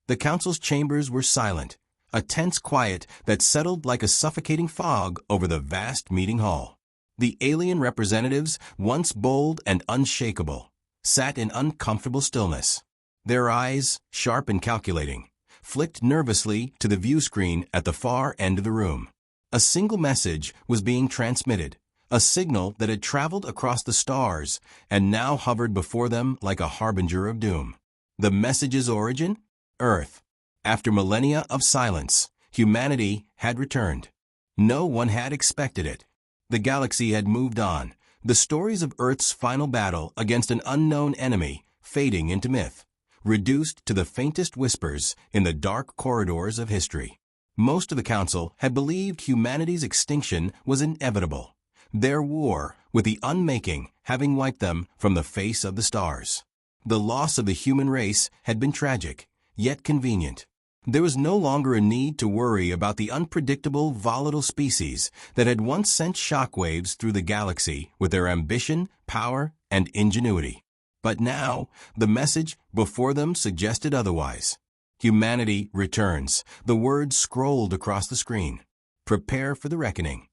The council's chambers were silent, a tense quiet that settled like a suffocating fog over the vast meeting hall. The alien representatives, once bold and unshakable, sat in uncomfortable stillness. Their eyes, sharp and calculating, flicked nervously to the view screen at the far end of the room. A single message was being transmitted, a signal that had traveled across the stars and now hovered before them like a harbinger of doom. The message's origin? Earth. After millennia of silence, humanity had returned. No one had expected it. The galaxy had moved on, the stories of Earth's final battle against an unknown enemy fading into myth, reduced to the faintest whispers in the dark corridors of history. Most of the Council had believed humanity's extinction was inevitable, their war with the unmaking having wiped them from the face of the stars. The loss of the human race had been tragic, yet convenient. There was no longer a need to worry about the unpredictable, volatile species that had once sent shockwaves through the galaxy with their ambition, power, and ingenuity. But now, the message before them suggested otherwise. Humanity returns, the words scrolled across the screen. Prepare for the reckoning.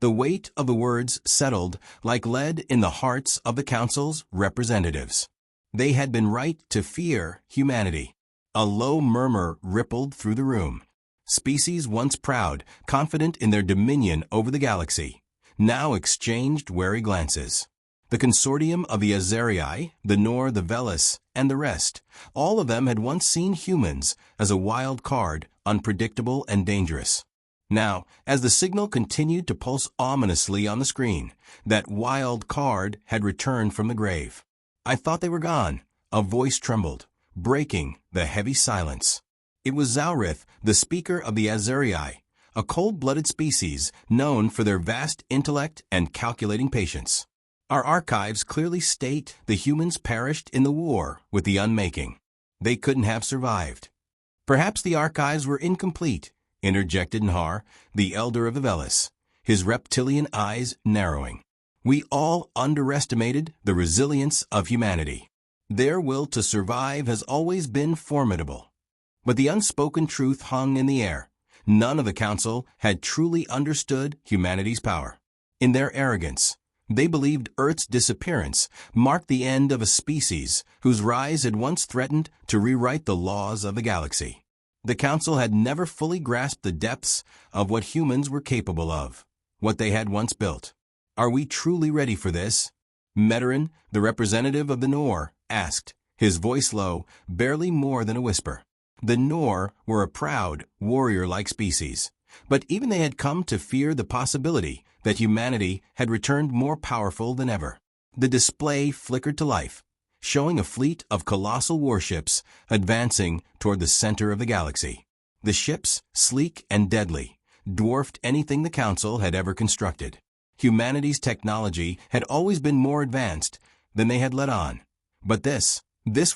The weight of the words settled like lead in the hearts of the Council's representatives. They had been right to fear humanity. A low murmur rippled through the room. Species once proud, confident in their dominion over the galaxy, now exchanged wary glances. The consortium of the Azeri, the Nor, the Velis, and the rest, all of them had once seen humans as a wild card, unpredictable and dangerous. Now, as the signal continued to pulse ominously on the screen, that wild card had returned from the grave. I thought they were gone. A voice trembled, breaking the heavy silence. It was Zaurith, the speaker of the Azeri, a cold-blooded species known for their vast intellect and calculating patience. Our archives clearly state the humans perished in the war with the unmaking. They couldn't have survived. Perhaps the archives were incomplete, interjected Nhar, the elder of the Velis, his reptilian eyes narrowing. We all underestimated the resilience of humanity. Their will to survive has always been formidable. But the unspoken truth hung in the air. None of the Council had truly understood humanity's power. In their arrogance, they believed Earth's disappearance marked the end of a species whose rise had once threatened to rewrite the laws of the galaxy. The Council had never fully grasped the depths of what humans were capable of, what they had once built. Are we truly ready for this? Meteran, the representative of the Nor, asked, his voice low, barely more than a whisper. The Nor were a proud, warrior-like species, but even they had come to fear the possibility that humanity had returned more powerful than ever. The display flickered to life, showing a fleet of colossal warships advancing toward the center of the galaxy. The ships, sleek and deadly, dwarfed anything the Council had ever constructed. Humanity's technology had always been more advanced than they had let on. But this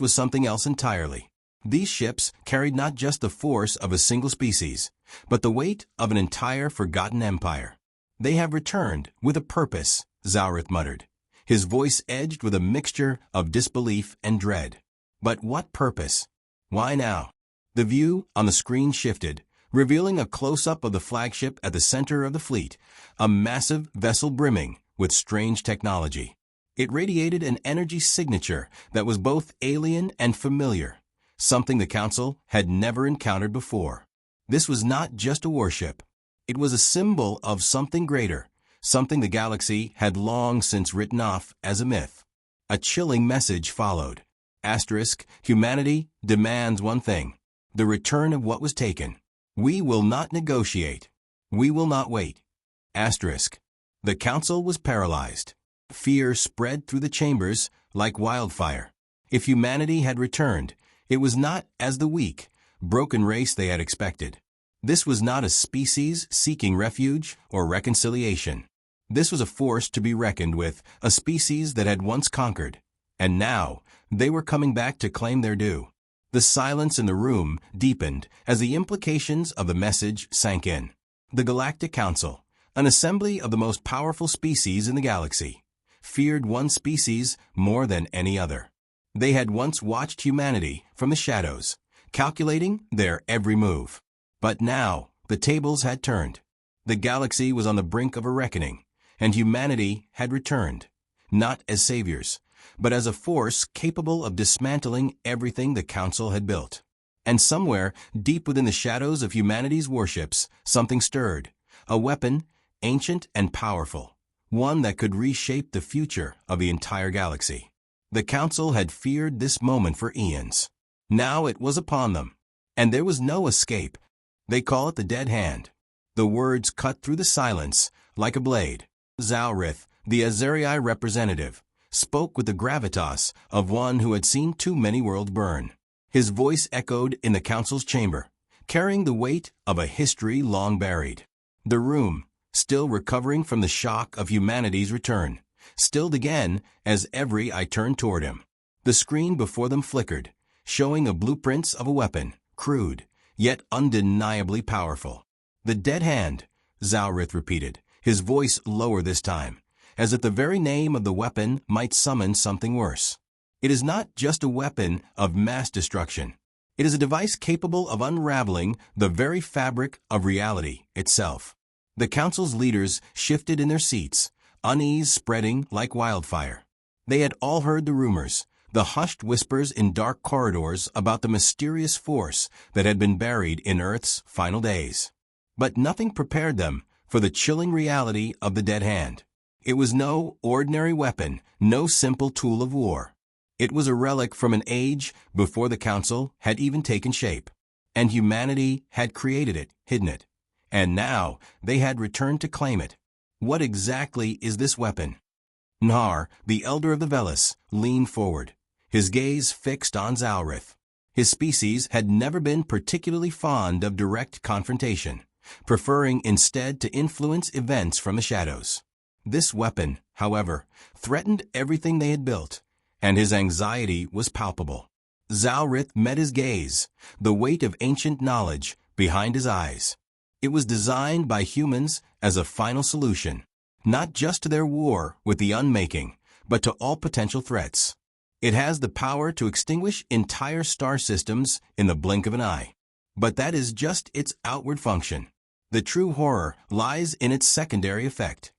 was something else entirely. These ships carried not just the force of a single species, but the weight of an entire forgotten empire. They have returned with a purpose, Zaurith muttered, his voice edged with a mixture of disbelief and dread. But what purpose? Why now? The view on the screen shifted, revealing a close-up of the flagship at the center of the fleet, a massive vessel brimming with strange technology. It radiated an energy signature that was both alien and familiar, something the Council had never encountered before. This was not just a warship. It was a symbol of something greater, something the galaxy had long since written off as a myth. A chilling message followed. Asterisk, humanity demands one thing, the return of what was taken. We will not negotiate. We will not wait. Asterisk. The Council was paralyzed. Fear spread through the chambers like wildfire. If humanity had returned, it was not as the weak, broken race they had expected. This was not a species seeking refuge or reconciliation. This was a force to be reckoned with, a species that had once conquered, and now they were coming back to claim their due. The silence in the room deepened as the implications of the message sank in. The Galactic Council, an assembly of the most powerful species in the galaxy, feared one species more than any other. They had once watched humanity from the shadows, calculating their every move. But now, the tables had turned. The galaxy was on the brink of a reckoning, and humanity had returned, not as saviors, but as a force capable of dismantling everything the Council had built. And somewhere, deep within the shadows of humanity's warships, something stirred, a weapon, ancient and powerful, one that could reshape the future of the entire galaxy. The Council had feared this moment for eons. Now it was upon them, and there was no escape. They call it the dead hand. The words cut through the silence like a blade. Zalrith, the Azeri representative, spoke with the gravitas of one who had seen too many worlds burn. His voice echoed in the Council's chamber, carrying the weight of a history long buried. The room, still recovering from the shock of humanity's return, stilled again as every eye turned toward him. The screen before them flickered, showing a blueprints of a weapon, crude, yet undeniably powerful. The dead hand, Zalrith repeated, his voice lower this time, as if the very name of the weapon might summon something worse. It is not just a weapon of mass destruction. It is a device capable of unraveling the very fabric of reality itself. The Council's leaders shifted in their seats, unease spreading like wildfire. They had all heard the rumors, the hushed whispers in dark corridors about the mysterious force that had been buried in Earth's final days. But nothing prepared them for the chilling reality of the dead hand. It was no ordinary weapon, no simple tool of war. It was a relic from an age before the Council had even taken shape, and humanity had created it, hidden it, and now they had returned to claim it. What exactly is this weapon? Nar, the elder of the Velis, leaned forward, his gaze fixed on Zalrith. His species had never been particularly fond of direct confrontation, preferring instead to influence events from the shadows. This weapon, however, threatened everything they had built, and his anxiety was palpable. Zalrith met his gaze, the weight of ancient knowledge behind his eyes. It was designed by humans as a final solution, not just to their war with the unmaking, but to all potential threats. It has the power to extinguish entire star systems in the blink of an eye. But that is just its outward function. The true horror lies in its secondary effect.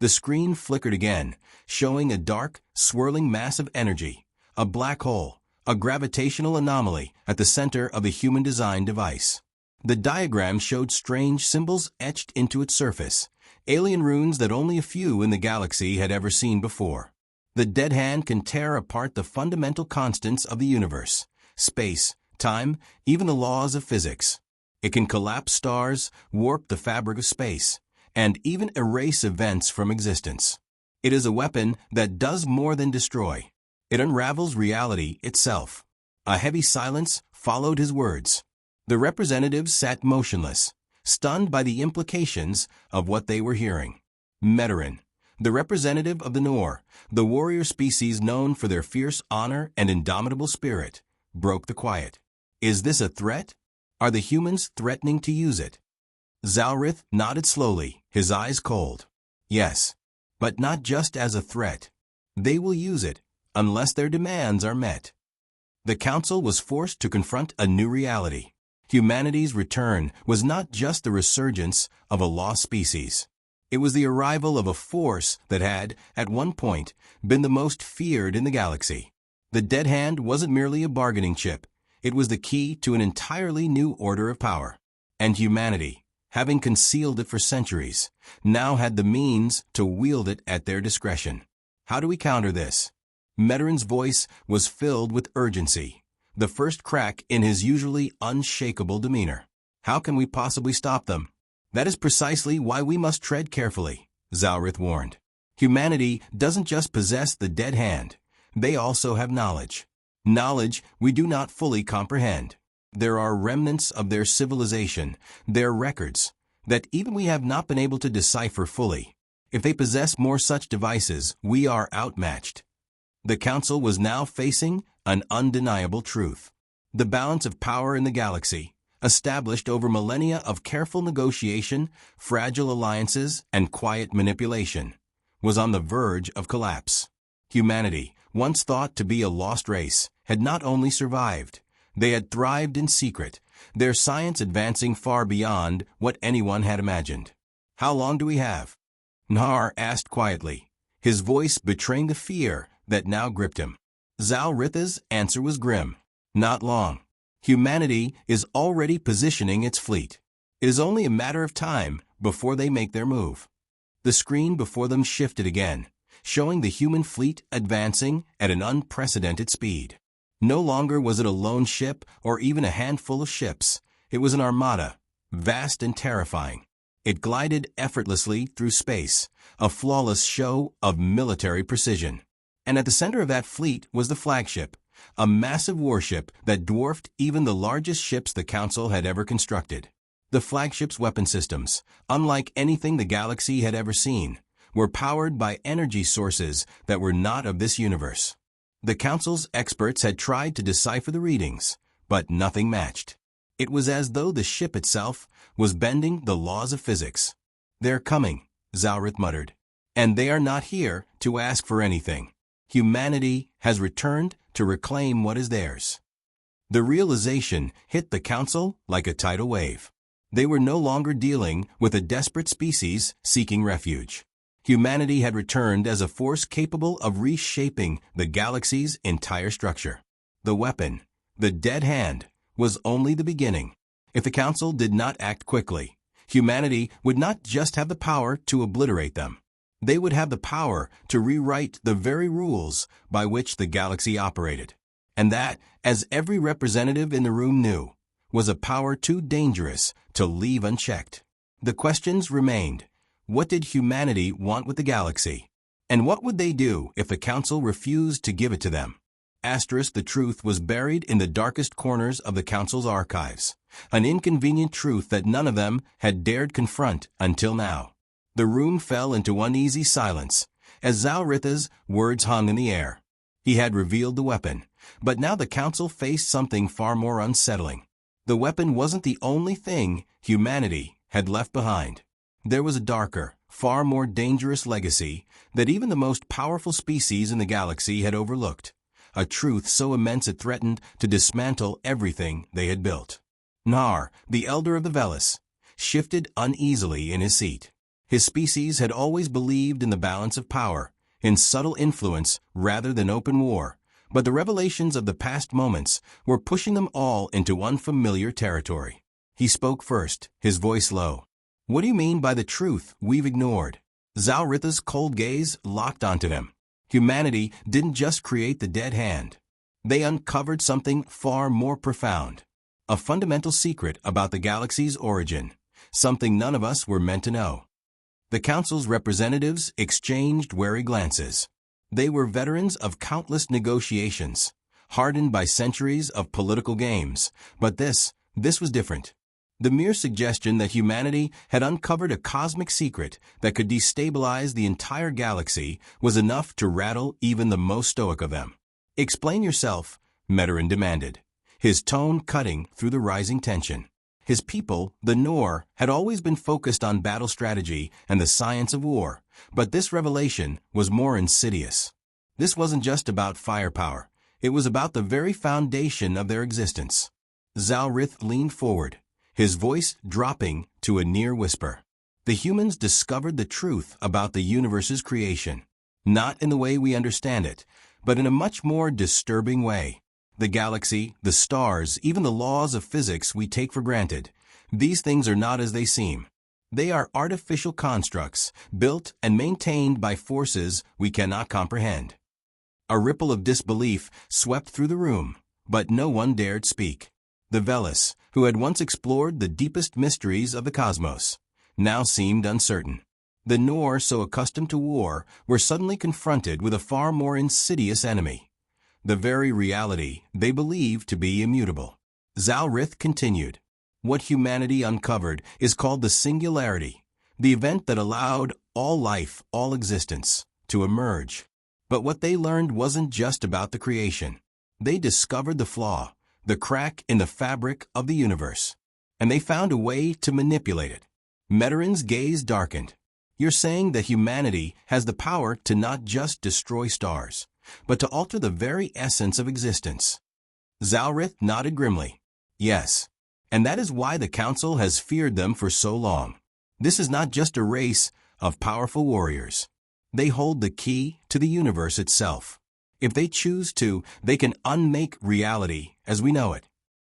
The screen flickered again, showing a dark, swirling mass of energy, a black hole, a gravitational anomaly at the center of the human-designed device. The diagram showed strange symbols etched into its surface, alien runes that only a few in the galaxy had ever seen before. The dead hand can tear apart the fundamental constants of the universe, space, time, even the laws of physics. It can collapse stars, warp the fabric of space, and even erase events from existence. It is a weapon that does more than destroy. It unravels reality itself. A heavy silence followed his words. The representatives sat motionless, stunned by the implications of what they were hearing. Meteran, the representative of the Nor, the warrior species known for their fierce honor and indomitable spirit, broke the quiet. Is this a threat? Are the humans threatening to use it? Zalrith nodded slowly, his eyes cold. Yes, but not just as a threat. They will use it, unless their demands are met. The Council was forced to confront a new reality. Humanity's return was not just the resurgence of a lost species. It was the arrival of a force that had, at one point, been the most feared in the galaxy. The dead hand wasn't merely a bargaining chip. It was the key to an entirely new order of power. And humanity, having concealed it for centuries, now had the means to wield it at their discretion. How do we counter this? Meteran's voice was filled with urgency, the first crack in his usually unshakable demeanor. How can we possibly stop them? That is precisely why we must tread carefully, Zalrith warned. Humanity doesn't just possess the dead hand. They also have knowledge. Knowledge we do not fully comprehend. There are remnants of their civilization, their records, that even we have not been able to decipher fully. If they possess more such devices, we are outmatched. The Council was now facing an undeniable truth. The balance of power in the galaxy, established over millennia of careful negotiation, fragile alliances, and quiet manipulation, was on the verge of collapse. Humanity, once thought to be a lost race, had not only survived, They had thrived in secret, their science advancing far beyond what anyone had imagined. "How long do we have?" Nar asked quietly, his voice betraying the fear that now gripped him. Zalritha's answer was grim. "Not long. Humanity is already positioning its fleet. It is only a matter of time before they make their move." The screen before them shifted again, showing the human fleet advancing at an unprecedented speed. No longer was it a lone ship or even a handful of ships. It was an armada, vast and terrifying. It glided effortlessly through space, a flawless show of military precision. And at the center of that fleet was the flagship, a massive warship that dwarfed even the largest ships the Council had ever constructed. The flagship's weapon systems, unlike anything the galaxy had ever seen, were powered by energy sources that were not of this universe. The Council's experts had tried to decipher the readings, but nothing matched. It was as though the ship itself was bending the laws of physics. "They're coming," Zalrith muttered. "And they are not here to ask for anything. Humanity has returned to reclaim what is theirs." The realization hit the Council like a tidal wave. They were no longer dealing with a desperate species seeking refuge. Humanity had returned as a force capable of reshaping the galaxy's entire structure. The weapon, the dead hand, was only the beginning. If the Council did not act quickly, humanity would not just have the power to obliterate them. They would have the power to rewrite the very rules by which the galaxy operated. And that, as every representative in the room knew, was a power too dangerous to leave unchecked. The questions remained. What did humanity want with the galaxy? And what would they do if the Council refused to give it to them? The truth was buried in the darkest corners of the Council's archives, an inconvenient truth that none of them had dared confront until now. The room fell into uneasy silence as Zalritha's words hung in the air. He had revealed the weapon, but now the Council faced something far more unsettling. The weapon wasn't the only thing humanity had left behind. There was a darker, far more dangerous legacy that even the most powerful species in the galaxy had overlooked, a truth so immense it threatened to dismantle everything they had built. Nar, the elder of the Velis, shifted uneasily in his seat. His species had always believed in the balance of power, in subtle influence rather than open war, but the revelations of the past moments were pushing them all into unfamiliar territory. He spoke first, his voice low. "What do you mean by the truth we've ignored?" Zalritha's cold gaze locked onto him. Humanity didn't just create the dead hand. They uncovered something far more profound. A fundamental secret about the galaxy's origin, something none of us were meant to know. The Council's representatives exchanged wary glances. They were veterans of countless negotiations, hardened by centuries of political games, but this was different. The mere suggestion that humanity had uncovered a cosmic secret that could destabilize the entire galaxy was enough to rattle even the most stoic of them. "Explain yourself," Meteran demanded, his tone cutting through the rising tension. His people, the Nor, had always been focused on battle strategy and the science of war, but this revelation was more insidious. This wasn't just about firepower. It was about the very foundation of their existence. Zalrith leaned forward, his voice dropping to a near whisper. The humans discovered the truth about the universe's creation, not in the way we understand it, but in a much more disturbing way. The galaxy, the stars, even the laws of physics we take for granted, these things are not as they seem. They are artificial constructs, built and maintained by forces we cannot comprehend. A ripple of disbelief swept through the room, but no one dared speak. The Velis, who had once explored the deepest mysteries of the cosmos, now seemed uncertain. The Nor, so accustomed to war, were suddenly confronted with a far more insidious enemy, the very reality they believed to be immutable. Zalrith continued. "What humanity uncovered is called the singularity, the event that allowed all life, all existence, to emerge. But what they learned wasn't just about the creation. They discovered the flaw, the crack in the fabric of the universe, and they found a way to manipulate it." Meteran's gaze darkened. "You're saying that humanity has the power to not just destroy stars, but to alter the very essence of existence." Zalrith nodded grimly. Yes. And that is why the Council has feared them for so long. This is not just a race of powerful warriors. They hold the key to the universe itself. If they choose to, they can unmake reality as we know it.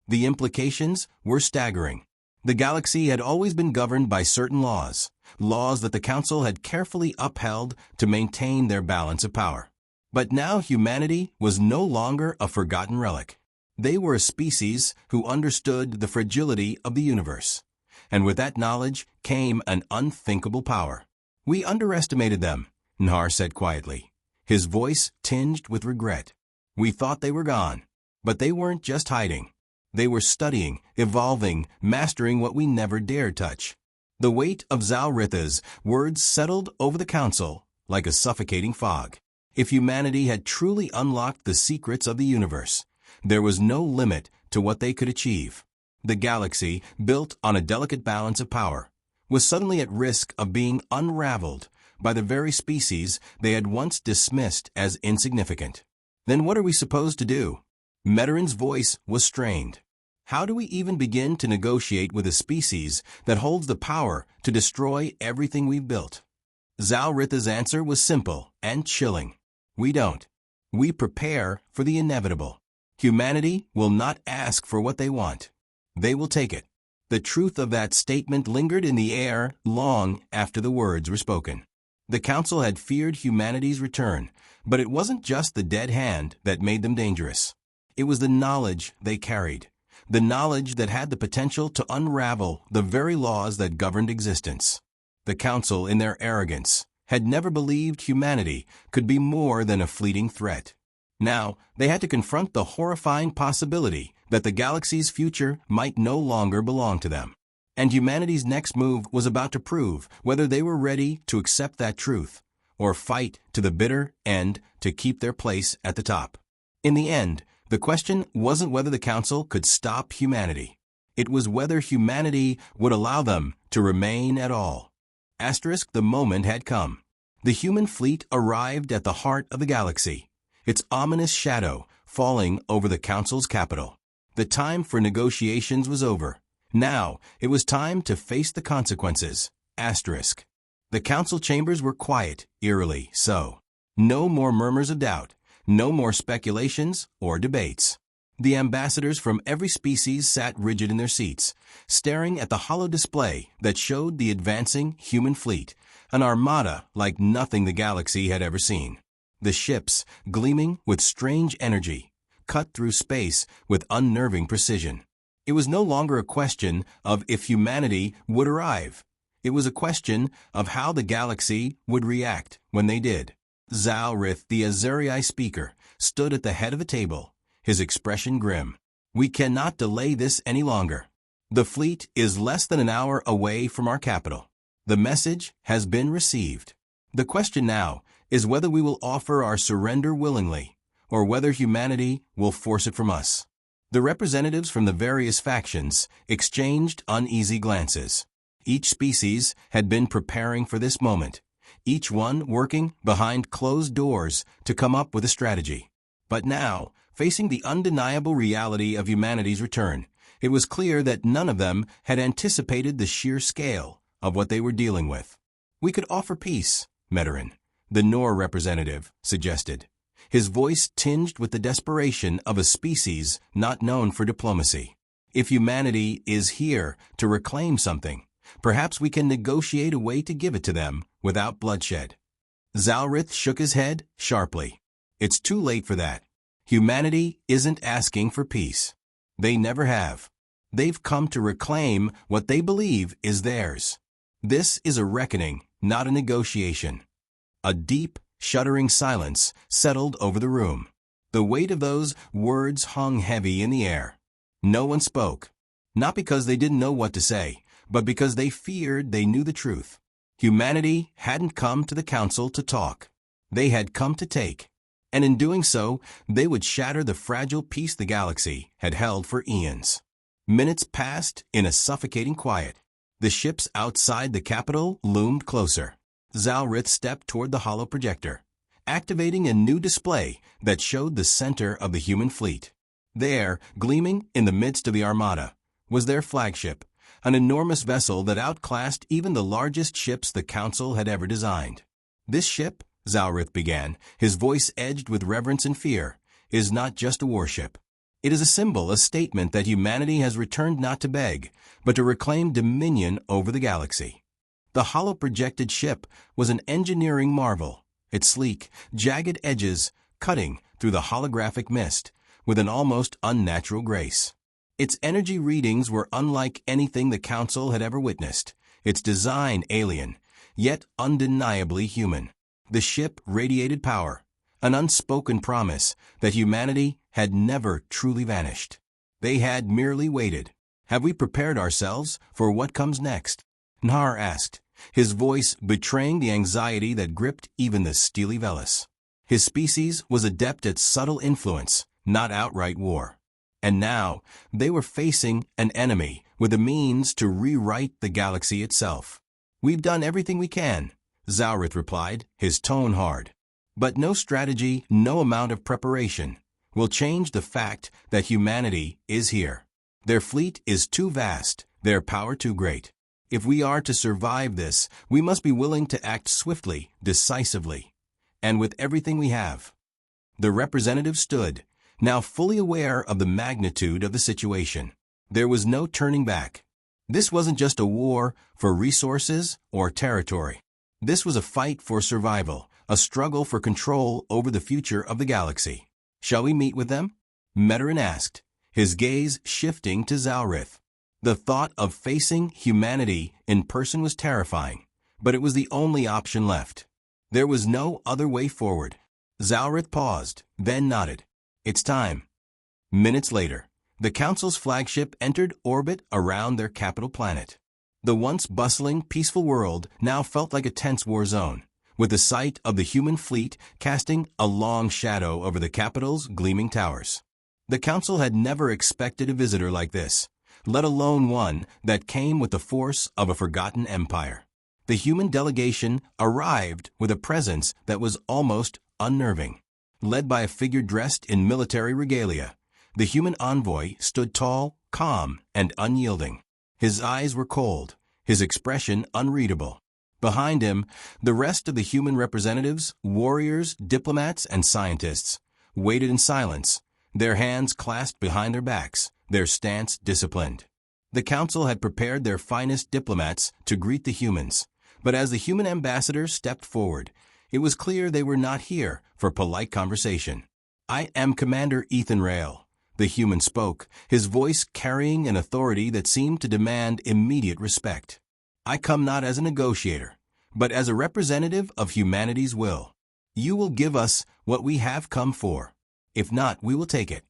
The implications were staggering. The galaxy had always been governed by certain laws that the Council had carefully upheld to maintain their balance of power. But now humanity was no longer a forgotten relic. They were a species who understood the fragility of the universe. And with that knowledge came an unthinkable power. We underestimated them, Nar said quietly, his voice tinged with regret. We thought they were gone. But they weren't just hiding. They were studying, evolving, mastering what we never dared touch. The weight of Zalrith's words settled over the Council like a suffocating fog. If humanity had truly unlocked the secrets of the universe, there was no limit to what they could achieve. The galaxy, built on a delicate balance of power, was suddenly at risk of being unraveled by the very species they had once dismissed as insignificant. Then what are we supposed to do? Meteran's voice was strained. How do we even begin to negotiate with a species that holds the power to destroy everything we've built? Zalrith's answer was simple and chilling. We don't. We prepare for the inevitable. Humanity will not ask for what they want. They will take it. The truth of that statement lingered in the air long after the words were spoken. The Council had feared humanity's return, but it wasn't just the dead hand that made them dangerous. It was the knowledge they carried, the knowledge that had the potential to unravel the very laws that governed existence. The Council, in their arrogance, had never believed humanity could be more than a fleeting threat. Now, they had to confront the horrifying possibility that the galaxy's future might no longer belong to them. And humanity's next move was about to prove whether they were ready to accept that truth, or fight to the bitter end to keep their place at the top. In the end, the question wasn't whether the Council could stop humanity. It was whether humanity would allow them to remain at all. The moment had come. The human fleet arrived at the heart of the galaxy, its ominous shadow falling over the Council's capital. The time for negotiations was over. Now, it was time to face the consequences. The Council chambers were quiet, eerily so. No more murmurs of doubt. No more speculations or debates. The ambassadors from every species sat rigid in their seats, staring at the hollow display that showed the advancing human fleet, an armada like nothing the galaxy had ever seen. The ships, gleaming with strange energy, cut through space with unnerving precision. It was no longer a question of if humanity would arrive. It was a question of how the galaxy would react when they did. Zalrith, the Azeri speaker, stood at the head of the table, his expression grim. We cannot delay this any longer. The fleet is less than an hour away from our capital. The message has been received. The question now is whether we will offer our surrender willingly, or whether humanity will force it from us. The representatives from the various factions exchanged uneasy glances. Each species had been preparing for this moment, each one working behind closed doors to come up with a strategy. But now, facing the undeniable reality of humanity's return, it was clear that none of them had anticipated the sheer scale of what they were dealing with. We could offer peace, Meteran, the Nor representative, suggested, his voice tinged with the desperation of a species not known for diplomacy. If humanity is here to reclaim something, perhaps we can negotiate a way to give it to them without bloodshed. Zalrith shook his head sharply. It's too late for that. Humanity isn't asking for peace. They never have. They've come to reclaim what they believe is theirs. This is a reckoning, not a negotiation. A deep, shuddering silence settled over the room. The weight of those words hung heavy in the air. No one spoke, not because they didn't know what to say, but because they feared they knew the truth. Humanity hadn't come to the Council to talk. They had come to take. And in doing so, they would shatter the fragile peace the galaxy had held for eons. Minutes passed in a suffocating quiet. The ships outside the capital loomed closer. Zalrith stepped toward the hollow projector, activating a new display that showed the center of the human fleet. There, gleaming in the midst of the armada, was their flagship, an enormous vessel that outclassed even the largest ships the Council had ever designed. This ship, Zalrith began, his voice edged with reverence and fear, is not just a warship. It is a symbol, a statement that humanity has returned not to beg, but to reclaim dominion over the galaxy. The hollow-projected ship was an engineering marvel, its sleek, jagged edges cutting through the holographic mist with an almost unnatural grace. Its energy readings were unlike anything the Council had ever witnessed, its design alien, yet undeniably human. The ship radiated power, an unspoken promise that humanity had never truly vanished. They had merely waited. Have we prepared ourselves for what comes next? Nar asked, his voice betraying the anxiety that gripped even the steely Velis. His species was adept at subtle influence, not outright war. And now, they were facing an enemy with the means to rewrite the galaxy itself. We've done everything we can, Zalrith replied, his tone hard. But no strategy, no amount of preparation will change the fact that humanity is here. Their fleet is too vast, their power too great. If we are to survive this, we must be willing to act swiftly, decisively, and with everything we have. The representative stood, now fully aware of the magnitude of the situation. There was no turning back. This wasn't just a war for resources or territory. This was a fight for survival, a struggle for control over the future of the galaxy. Shall we meet with them? Meteran asked, his gaze shifting to Zalrith. The thought of facing humanity in person was terrifying, but it was the only option left. There was no other way forward. Zalrith paused, then nodded. It's time. Minutes later, the Council's flagship entered orbit around their capital planet. The once bustling, peaceful world now felt like a tense war zone, with the sight of the human fleet casting a long shadow over the capital's gleaming towers. The Council had never expected a visitor like this, let alone one that came with the force of a forgotten empire. The human delegation arrived with a presence that was almost unnerving. Led by a figure dressed in military regalia, the human envoy stood tall, calm, and unyielding. His eyes were cold, his expression unreadable. Behind him, the rest of the human representatives, warriors, diplomats, and scientists, waited in silence, their hands clasped behind their backs, their stance disciplined. The Council had prepared their finest diplomats to greet the humans, but as the human ambassador stepped forward, it was clear they were not here for polite conversation. I am Commander Ethan Rail, the human spoke, his voice carrying an authority that seemed to demand immediate respect. I come not as a negotiator, but as a representative of humanity's will. You will give us what we have come for. If not, we will take it.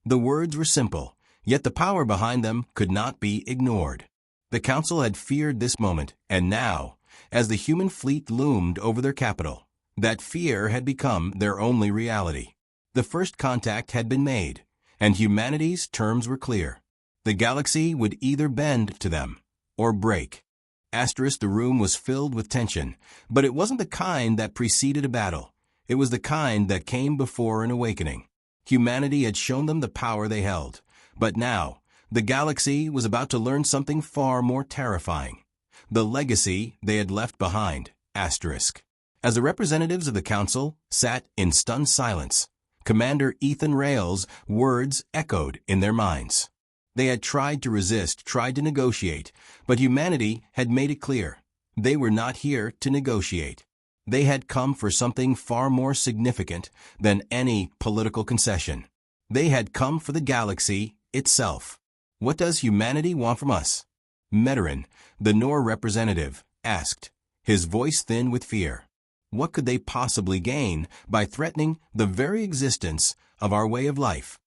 The words were simple, yet the power behind them could not be ignored. The Council had feared this moment, and now, as the human fleet loomed over their capital, that fear had become their only reality. The first contact had been made, and humanity's terms were clear. The galaxy would either bend to them or break. The room was filled with tension, but it wasn't the kind that preceded a battle. It was the kind that came before an awakening. Humanity had shown them the power they held, but now, the galaxy was about to learn something far more terrifying. The legacy they had left behind, *. As the representatives of the Council sat in stunned silence, Commander Ethan Rail's words echoed in their minds. They had tried to resist, tried to negotiate, but humanity had made it clear. They were not here to negotiate. They had come for something far more significant than any political concession. They had come for the galaxy itself. What does humanity want from us? Meteran, the Nor representative, asked, his voice thin with fear. What could they possibly gain by threatening the very existence of our way of life?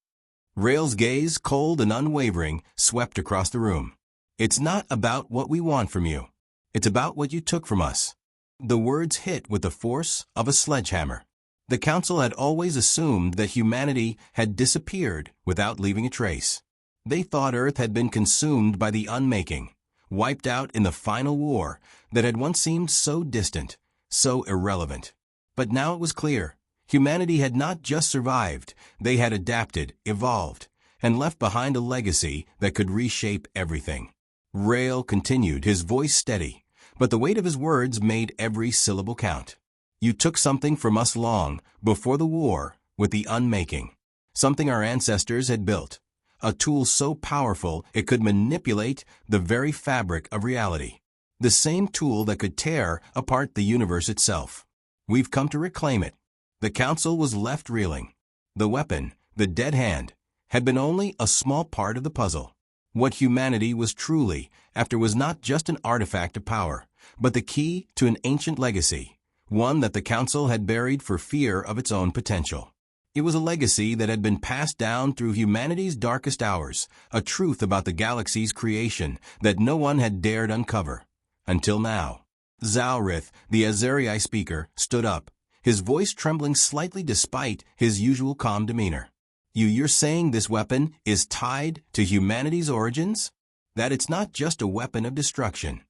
Rail's gaze, cold and unwavering, swept across the room. It's not about what we want from you. It's about what you took from us. The words hit with the force of a sledgehammer. The Council had always assumed that humanity had disappeared without leaving a trace. They thought Earth had been consumed by the unmaking, wiped out in the final war that had once seemed so distant, so irrelevant. But now it was clear. Humanity had not just survived, they had adapted, evolved, and left behind a legacy that could reshape everything. Rail continued, his voice steady, but the weight of his words made every syllable count. You took something from us long before the war with the unmaking, something our ancestors had built, a tool so powerful it could manipulate the very fabric of reality, the same tool that could tear apart the universe itself. We've come to reclaim it. The council was left reeling. The weapon, the dead hand, had been only a small part of the puzzle. What humanity was truly after was not just an artifact of power, but the key to an ancient legacy, one that the council had buried for fear of its own potential. It was a legacy that had been passed down through humanity's darkest hours, a truth about the galaxy's creation that no one had dared uncover. Until now. Zalrith, the Azeri speaker, stood up, his voice trembling slightly despite his usual calm demeanor. You're saying this weapon is tied to humanity's origins? That it's not just a weapon of destruction?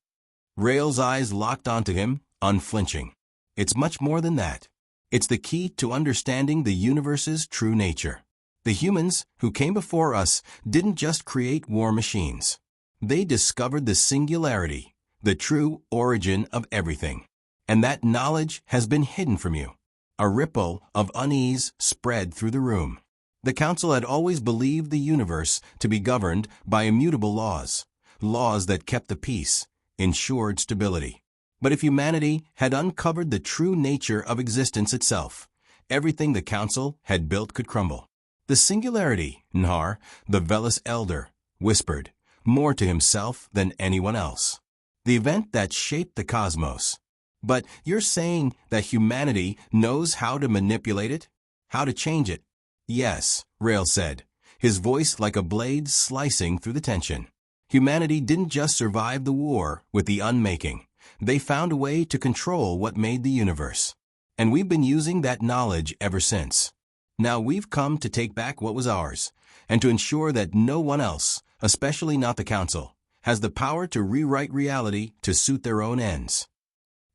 Rail's eyes locked onto him, unflinching. It's much more than that. It's the key to understanding the universe's true nature. The humans who came before us didn't just create war machines. They discovered the singularity, the true origin of everything. And that knowledge has been hidden from you. A ripple of unease spread through the room. The council had always believed the universe to be governed by immutable laws, laws that kept the peace, ensured stability. But if humanity had uncovered the true nature of existence itself, everything the council had built could crumble. The singularity, Nhar, the Velis elder, whispered, more to himself than anyone else. The event that shaped the cosmos. But you're saying that humanity knows how to manipulate it? How to change it? Yes, Rail said, his voice like a blade slicing through the tension. Humanity didn't just survive the war with the unmaking. They found a way to control what made the universe. And we've been using that knowledge ever since. Now we've come to take back what was ours, and to ensure that no one else, especially not the Council, has the power to rewrite reality to suit their own ends.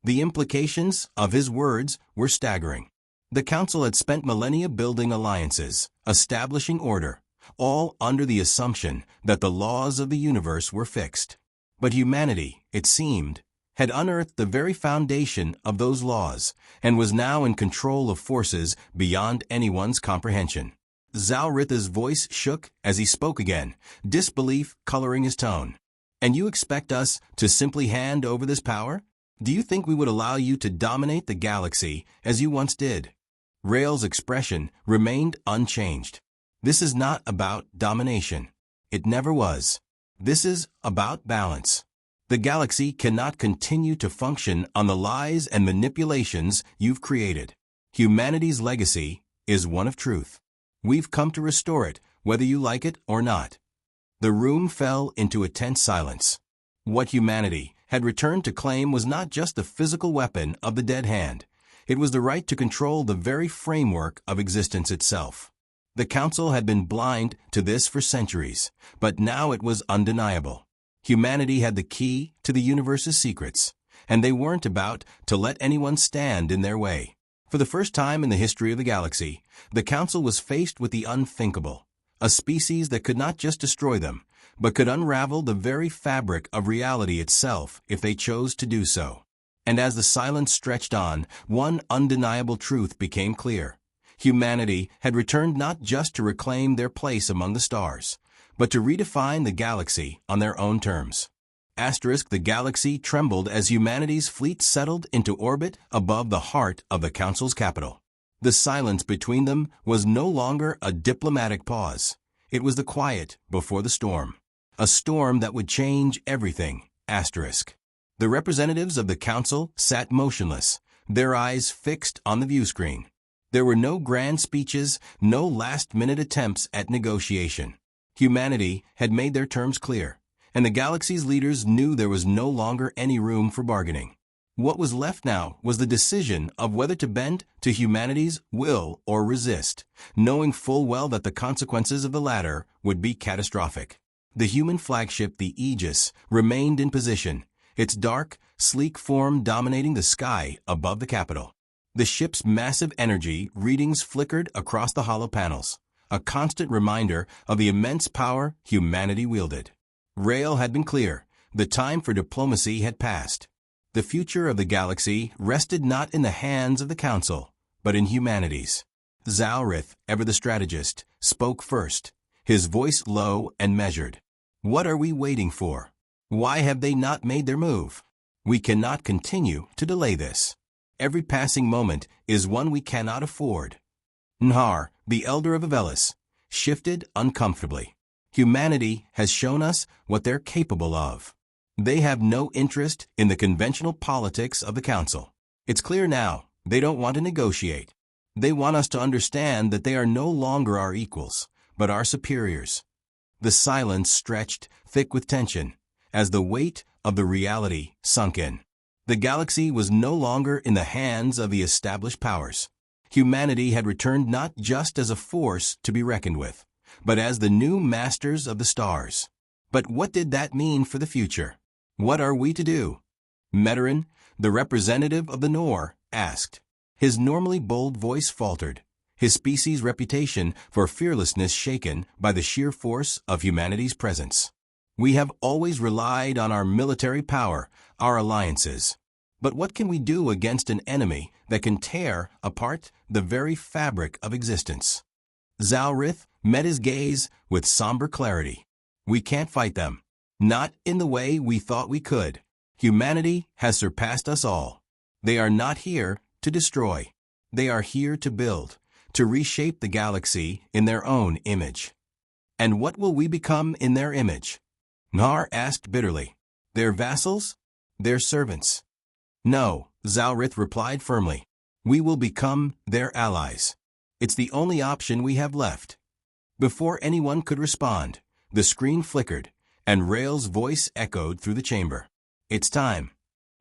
The implications of his words were staggering. The Council had spent millennia building alliances, establishing order, all under the assumption that the laws of the universe were fixed. But humanity, it seemed, had unearthed the very foundation of those laws and was now in control of forces beyond anyone's comprehension. Zalrith's voice shook as he spoke again, disbelief coloring his tone. And you expect us to simply hand over this power? Do you think we would allow you to dominate the galaxy as you once did? Rail's expression remained unchanged. This is not about domination. It never was. This is about balance. The galaxy cannot continue to function on the lies and manipulations you've created. Humanity's legacy is one of truth. We've come to restore it, whether you like it or not. The room fell into a tense silence. What humanity had returned to claim was not just the physical weapon of the dead hand. It was the right to control the very framework of existence itself. The Council had been blind to this for centuries, but now it was undeniable. Humanity had the key to the universe's secrets, and they weren't about to let anyone stand in their way. For the first time in the history of the galaxy, the Council was faced with the unthinkable, a species that could not just destroy them, but could unravel the very fabric of reality itself if they chose to do so. And as the silence stretched on, one undeniable truth became clear. Humanity had returned not just to reclaim their place among the stars, but to redefine the galaxy on their own terms. The galaxy trembled as humanity's fleet settled into orbit above the heart of the Council's capital. The silence between them was no longer a diplomatic pause. It was the quiet before the storm. A storm that would change everything. The representatives of the Council sat motionless, their eyes fixed on the viewscreen. There were no grand speeches, no last-minute attempts at negotiation. Humanity had made their terms clear, and the galaxy's leaders knew there was no longer any room for bargaining. What was left now was the decision of whether to bend to humanity's will or resist, knowing full well that the consequences of the latter would be catastrophic. The human flagship, the Aegis, remained in position, its dark, sleek form dominating the sky above the capital. The ship's massive energy readings flickered across the hollow panels, a constant reminder of the immense power humanity wielded. Rael had been clear. The time for diplomacy had passed. The future of the galaxy rested not in the hands of the Council, but in humanity's. Zalrith, ever the strategist, spoke first, his voice low and measured. What are we waiting for? Why have they not made their move? We cannot continue to delay this. Every passing moment is one we cannot afford. Nhar, the elder of Avelis, shifted uncomfortably. Humanity has shown us what they're capable of. They have no interest in the conventional politics of the Council. It's clear now, they don't want to negotiate. They want us to understand that they are no longer our equals, but our superiors. The silence stretched, thick with tension, as the weight of the reality sunk in. The galaxy was no longer in the hands of the established powers. Humanity had returned not just as a force to be reckoned with, but as the new masters of the stars. But what did that mean for the future? What are we to do? Meteran, the representative of the Nor, asked. His normally bold voice faltered, his species' reputation for fearlessness shaken by the sheer force of humanity's presence. We have always relied on our military power, our alliances. But what can we do against an enemy that can tear apart the very fabric of existence? Zalrith met his gaze with somber clarity. We can't fight them. Not in the way we thought we could. Humanity has surpassed us all. They are not here to destroy. They are here to build, to reshape the galaxy in their own image. And what will we become in their image? Nhar asked bitterly. Their vassals? Their servants? No, Zalrith replied firmly. We will become their allies. It's the only option we have left. Before anyone could respond, the screen flickered, and Rael's voice echoed through the chamber. It's time.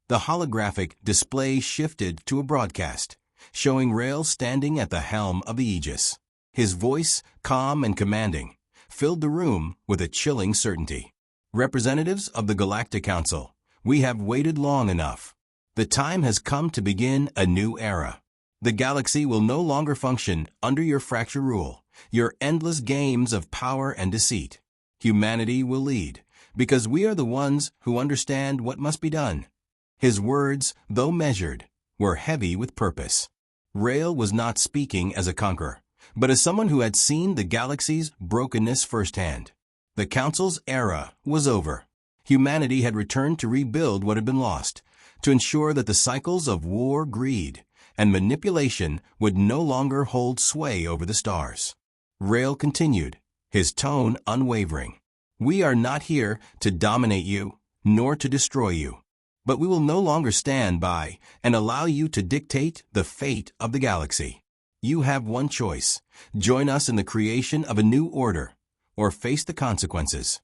The holographic display shifted to a broadcast, showing Rael standing at the helm of the Aegis. His voice, calm and commanding, filled the room with a chilling certainty. Representatives of the Galactic Council, we have waited long enough. The time has come to begin a new era. The galaxy will no longer function under your fracture rule, your endless games of power and deceit. Humanity will lead, because we are the ones who understand what must be done. His words, though measured, were heavy with purpose. Rael was not speaking as a conqueror, but as someone who had seen the galaxy's brokenness firsthand. The Council's era was over. Humanity had returned to rebuild what had been lost, to ensure that the cycles of war, greed, and manipulation would no longer hold sway over the stars. Rael continued, his tone unwavering. We are not here to dominate you, nor to destroy you. But we will no longer stand by and allow you to dictate the fate of the galaxy. You have one choice. Join us in the creation of a new order, or face the consequences.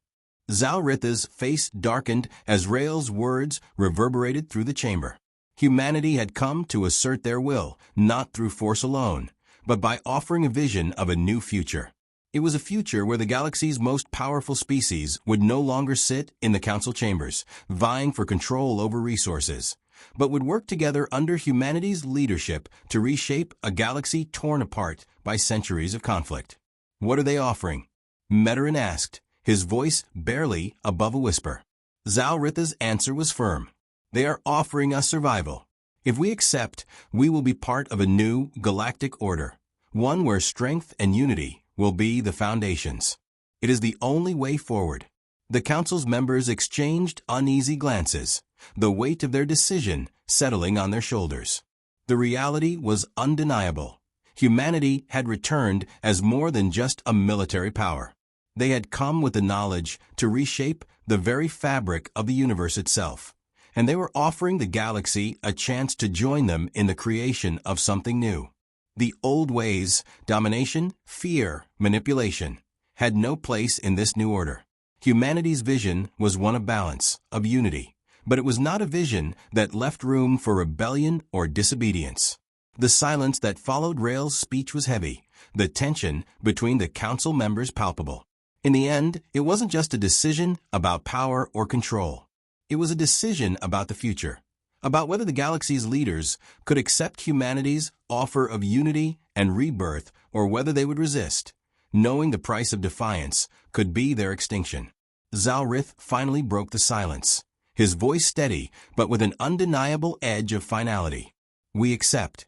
Zalrith's face darkened as Rael's words reverberated through the chamber. Humanity had come to assert their will, not through force alone, but by offering a vision of a new future. It was a future where the galaxy's most powerful species would no longer sit in the council chambers, vying for control over resources, but would work together under humanity's leadership to reshape a galaxy torn apart by centuries of conflict. What are they offering? Meteran asked, his voice barely above a whisper. Zalrith's answer was firm. They are offering us survival. If we accept, we will be part of a new galactic order, one where strength and unity will be the foundations. It is the only way forward. The Council's members exchanged uneasy glances, the weight of their decision settling on their shoulders. The reality was undeniable. Humanity had returned as more than just a military power. They had come with the knowledge to reshape the very fabric of the universe itself, and they were offering the galaxy a chance to join them in the creation of something new. The old ways, domination, fear, manipulation, had no place in this new order. Humanity's vision was one of balance, of unity, but it was not a vision that left room for rebellion or disobedience. The silence that followed Rael's speech was heavy, the tension between the council members palpable. In the end, it wasn't just a decision about power or control. It was a decision about the future, about whether the galaxy's leaders could accept humanity's offer of unity and rebirth or whether they would resist, knowing the price of defiance could be their extinction. Zalrith finally broke the silence, his voice steady but with an undeniable edge of finality. "We accept."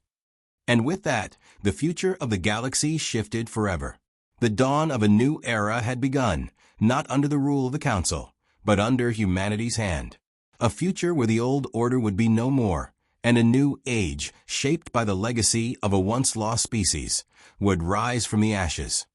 And with that, the future of the galaxy shifted forever. The dawn of a new era had begun, not under the rule of the Council, but under humanity's hand. A future where the old order would be no more, and a new age, shaped by the legacy of a once-lost species, would rise from the ashes.